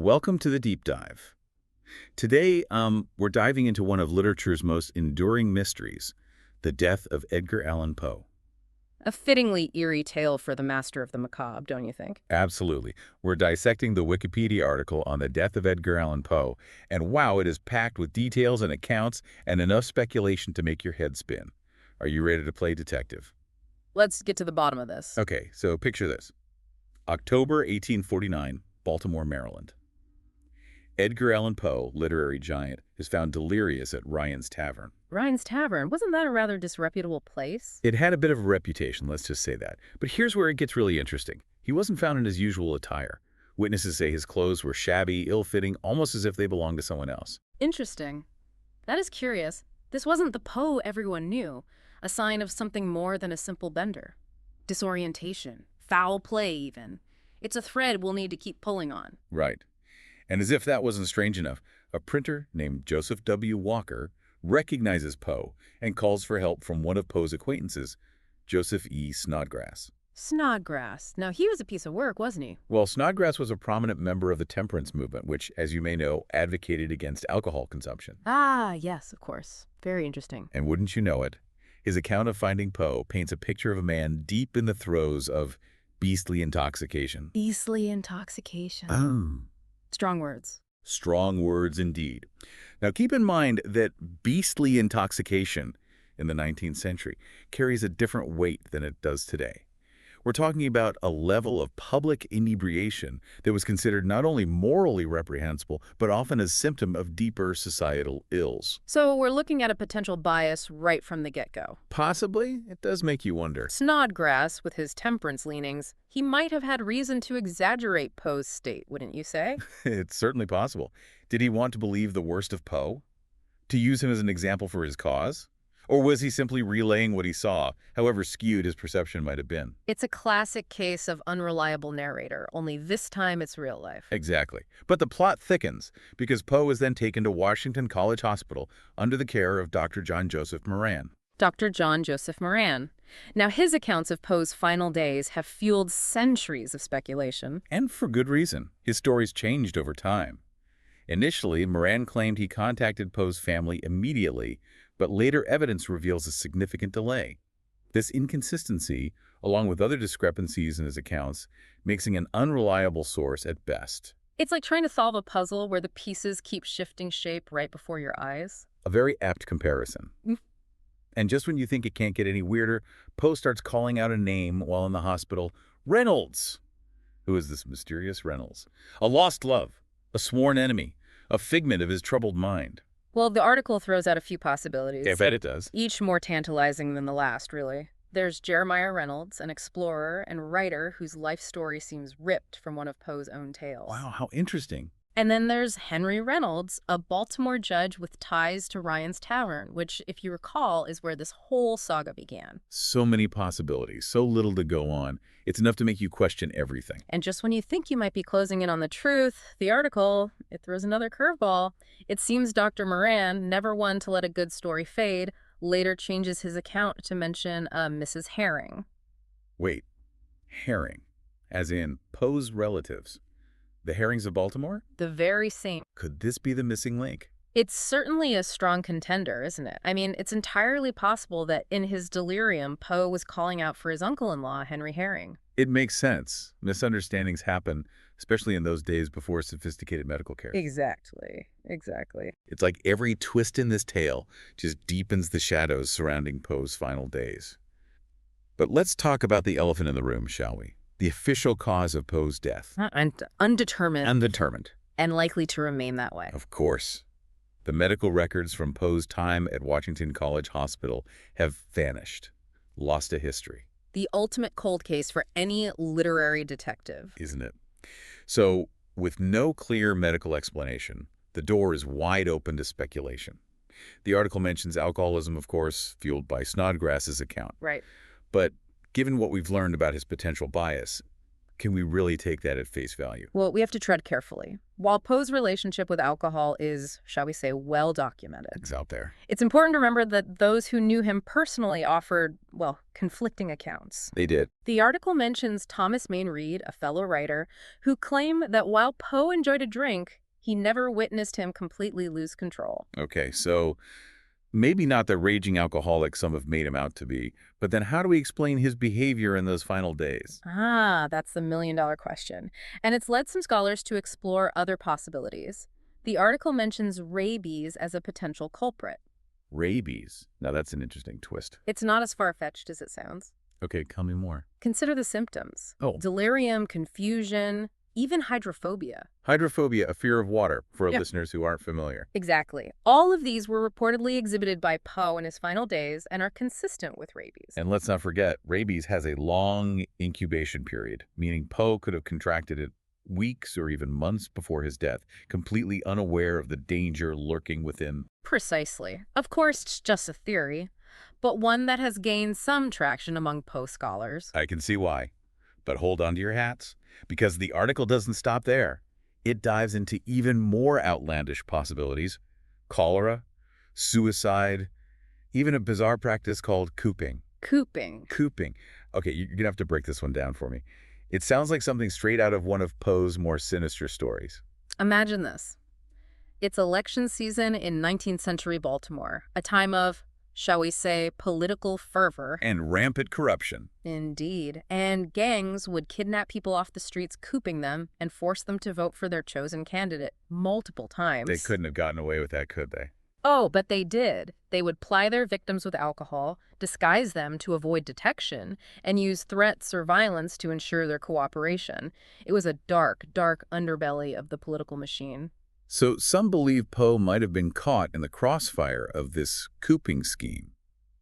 Welcome to the Deep Dive. Today, we're diving into one of literature's most enduring mysteries, the death of Edgar Allan Poe. A fittingly eerie tale for the master of the macabre, don't you think? Absolutely. We're dissecting the Wikipedia article on the death of Edgar Allan Poe, and wow, it is packed with details and accounts and enough speculation to make your head spin. Are you ready to play detective? Let's get to the bottom of this. Okay, so picture this. October 1849, Baltimore, Maryland. Edgar Allan Poe, literary giant, is found delirious at Ryan's Tavern. Ryan's Tavern, wasn't that a rather disreputable place? It had a bit of a reputation, let's just say that. But here's where it gets really interesting. He wasn't found in his usual attire. Witnesses say his clothes were shabby, ill-fitting, almost as if they belonged to someone else. Interesting. That is curious. This wasn't the Poe everyone knew, a sign of something more than a simple bender. Disorientation, foul play even. It's a thread we'll need to keep pulling on. Right. And as if that wasn't strange enough, a printer named Joseph W. Walker recognizes Poe and calls for help from one of Poe's acquaintances, Joseph E. Snodgrass. Snodgrass. Now, he was a piece of work, wasn't he? Well, Snodgrass was a prominent member of the temperance movement, which, as you may know, advocated against alcohol consumption. Ah, yes, of course. Very interesting. And wouldn't you know it, his account of finding Poe paints a picture of a man deep in the throes of beastly intoxication. Beastly intoxication. Oh. Strong words. Strong words indeed. Now keep in mind that beastly intoxication in the 19th century carries a different weight than it does today. We're talking about a level of public inebriation that was considered not only morally reprehensible, but often a symptom of deeper societal ills. So we're looking at a potential bias right from the get-go. Possibly, it does make you wonder. Snodgrass, with his temperance leanings, he might have had reason to exaggerate Poe's state, wouldn't you say? It's certainly possible. Did he want to believe the worst of Poe? To use him as an example for his cause? Or was he simply relaying what he saw, however skewed his perception might have been? It's a classic case of unreliable narrator, only this time it's real life. Exactly. But the plot thickens, because Poe is then taken to Washington College Hospital under the care of Dr. John Joseph Moran. Dr. John Joseph Moran. Now, his accounts of Poe's final days have fueled centuries of speculation. And for good reason. His stories changed over time. Initially, Moran claimed he contacted Poe's family immediately, but later evidence reveals a significant delay. This inconsistency, along with other discrepancies in his accounts, makes him an unreliable source at best. It's like trying to solve a puzzle where the pieces keep shifting shape right before your eyes. A very apt comparison. And just when you think it can't get any weirder, Poe starts calling out a name while in the hospital. Reynolds! Who is this mysterious Reynolds? A lost love, a sworn enemy, a figment of his troubled mind. Well, the article throws out a few possibilities. I bet it does. Each more tantalizing than the last, really. There's Jeremiah Reynolds, an explorer and writer whose life story seems ripped from one of Poe's own tales. Wow, how interesting. And then there's Henry Reynolds, a Baltimore judge with ties to Ryan's Tavern, which, if you recall, is where this whole saga began. So many possibilities, so little to go on. It's enough to make you question everything. And just when you think you might be closing in on the truth, the article, it throws another curveball. It seems Dr. Moran, never one to let a good story fade, later changes his account to mention Mrs. Herring. Wait, Herring, as in Poe's relatives. The Herrings of Baltimore? The very same. Could this be the missing link? It's certainly a strong contender, isn't it? I mean, it's entirely possible that in his delirium, Poe was calling out for his uncle-in-law, Henry Herring. It makes sense. Misunderstandings happen, especially in those days before sophisticated medical care. Exactly. It's like every twist in this tale just deepens the shadows surrounding Poe's final days. But let's talk about the elephant in the room, shall we? The official cause of Poe's death. Undetermined. Undetermined. And likely to remain that way. Of course. The medical records from Poe's time at Washington College Hospital have vanished, lost to history. The ultimate cold case for any literary detective. Isn't it? So, with no clear medical explanation, the door is wide open to speculation. The article mentions alcoholism, of course, fueled by Snodgrass's account. Right. But given what we've learned about his potential bias, Can we really take that at face value? Well, we have to tread carefully. While Poe's relationship with alcohol is, shall we say, well documented, It's out there. it's important to remember that those who knew him personally offered, well, conflicting accounts. They did. The article mentions Thomas Maine Reid, a fellow writer, who claimed that while Poe enjoyed a drink, he never witnessed him completely lose control. Okay, so maybe not the raging alcoholic some have made him out to be, but then how do we explain his behavior in those final days? Ah, that's the million-dollar question. And it's led some scholars to explore other possibilities. The article mentions rabies as a potential culprit. Rabies. Now that's an interesting twist. It's not as far-fetched as it sounds. Okay, tell me more. Consider the symptoms. Oh, Delirium, confusion, even hydrophobia. hydrophobia, a fear of water, for our Yeah. listeners who aren't familiar. Exactly. All of these were reportedly exhibited by Poe in his final days and are consistent with rabies. And let's not forget, rabies has a long incubation period, meaning Poe could have contracted it weeks or even months before his death, completely unaware of the danger lurking within. Precisely. Of course, it's just a theory, but one that has gained some traction among Poe scholars. I can see why. But hold on to your hats, because the article doesn't stop there. It dives into even more outlandish possibilities: cholera, suicide, even a bizarre practice called cooping. Cooping. Cooping. Okay, you're going to have to break this one down for me. It sounds like something straight out of one of Poe's more sinister stories. Imagine this. It's election season in 19th century Baltimore, a time of, shall we say, political fervor. And rampant corruption. Indeed. And gangs would kidnap people off the streets, cooping them, and force them to vote for their chosen candidate multiple times. They couldn't have gotten away with that, could they? Oh, but they did. They would ply their victims with alcohol, disguise them to avoid detection, and use threats or violence to ensure their cooperation. It was a dark, dark underbelly of the political machine. So some believe Poe might have been caught in the crossfire of this cooping scheme.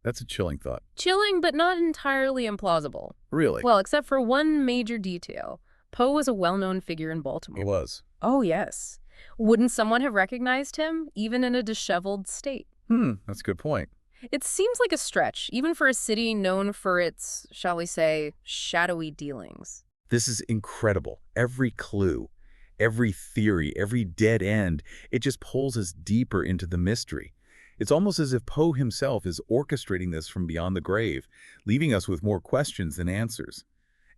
That's a chilling thought. Chilling, but not entirely implausible. Really? Well, except for one major detail. Poe was a well-known figure in Baltimore. He was. Oh, yes. Wouldn't someone have recognized him, even in a disheveled state? That's a good point. It seems like a stretch, even for a city known for its, shall we say, shadowy dealings. This is incredible. Every clue, every theory, every dead end, it just pulls us deeper into the mystery. It's almost as if Poe himself is orchestrating this from beyond the grave, leaving us with more questions than answers.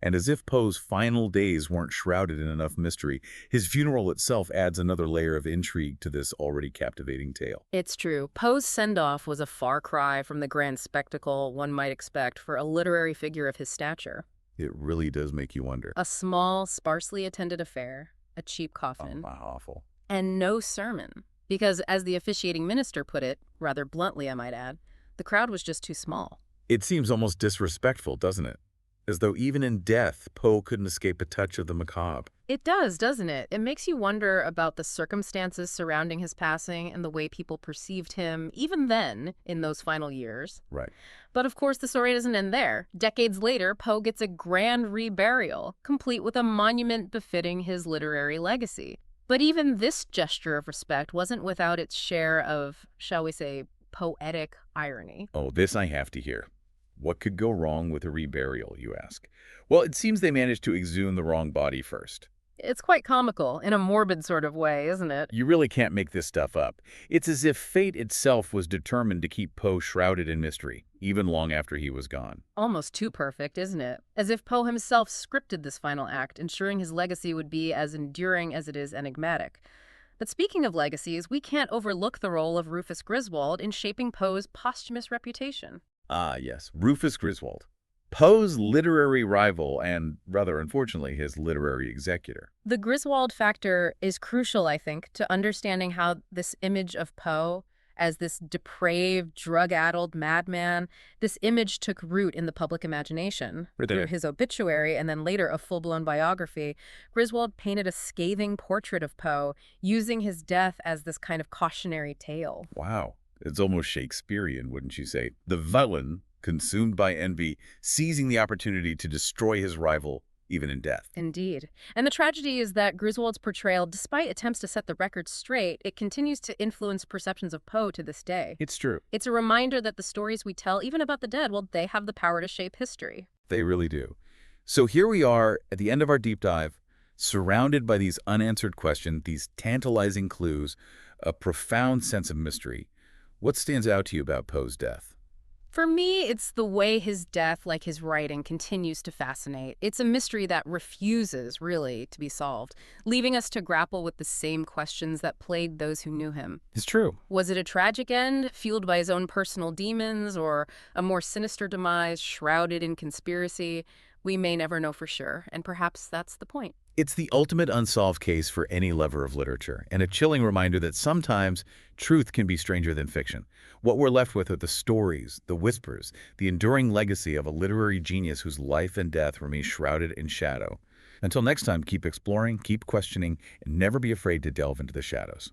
And as if Poe's final days weren't shrouded in enough mystery, his funeral itself adds another layer of intrigue to this already captivating tale. It's true. Poe's send-off was a far cry from the grand spectacle one might expect for a literary figure of his stature. It really does make you wonder. A small, sparsely attended affair, a cheap coffin, Oh, awful. and no sermon. Because, as the officiating minister put it, rather bluntly I might add, the crowd was just too small. It seems almost disrespectful, doesn't it? As though even in death, Poe couldn't escape a touch of the macabre. It does, doesn't it? It makes you wonder about the circumstances surrounding his passing and the way people perceived him, even then, in those final years. Right. But of course, the story doesn't end there. Decades later, Poe gets a grand reburial, complete with a monument befitting his literary legacy. But even this gesture of respect wasn't without its share of, shall we say, poetic irony. Oh, this I have to hear. What could go wrong with a reburial, you ask? Well, it seems they managed to exhume the wrong body first. It's quite comical, in a morbid sort of way, isn't it? You really can't make this stuff up. It's as if fate itself was determined to keep Poe shrouded in mystery, even long after he was gone. Almost too perfect, isn't it? As if Poe himself scripted this final act, ensuring his legacy would be as enduring as it is enigmatic. But speaking of legacies, we can't overlook the role of Rufus Griswold in shaping Poe's posthumous reputation. Ah, yes, Rufus Griswold. Poe's literary rival and, rather unfortunately, his literary executor. The Griswold factor is crucial, I think, to understanding how this image of Poe as this depraved, drug-addled madman, this image took root in the public imagination. Through his obituary and then later a full-blown biography, Griswold painted a scathing portrait of Poe, using his death as this kind of cautionary tale. Wow. It's almost Shakespearean, wouldn't you say? The villain, consumed by envy, seizing the opportunity to destroy his rival, even in death. Indeed. And the tragedy is that Griswold's portrayal, despite attempts to set the record straight, it continues to influence perceptions of Poe to this day. It's true. It's a reminder that the stories we tell, even about the dead, well, they have the power to shape history. They really do. So here we are at the end of our deep dive, surrounded by these unanswered questions, these tantalizing clues, a profound sense of mystery. What stands out to you about Poe's death? For me, it's the way his death, like his writing, continues to fascinate. It's a mystery that refuses, really, to be solved, leaving us to grapple with the same questions that plagued those who knew him. It's true. Was it a tragic end, fueled by his own personal demons, or a more sinister demise, shrouded in conspiracy? We may never know for sure, and perhaps that's the point. It's the ultimate unsolved case for any lover of literature, and a chilling reminder that sometimes truth can be stranger than fiction. What we're left with are the stories, the whispers, the enduring legacy of a literary genius whose life and death remain shrouded in shadow. Until next time, keep exploring, keep questioning, and never be afraid to delve into the shadows.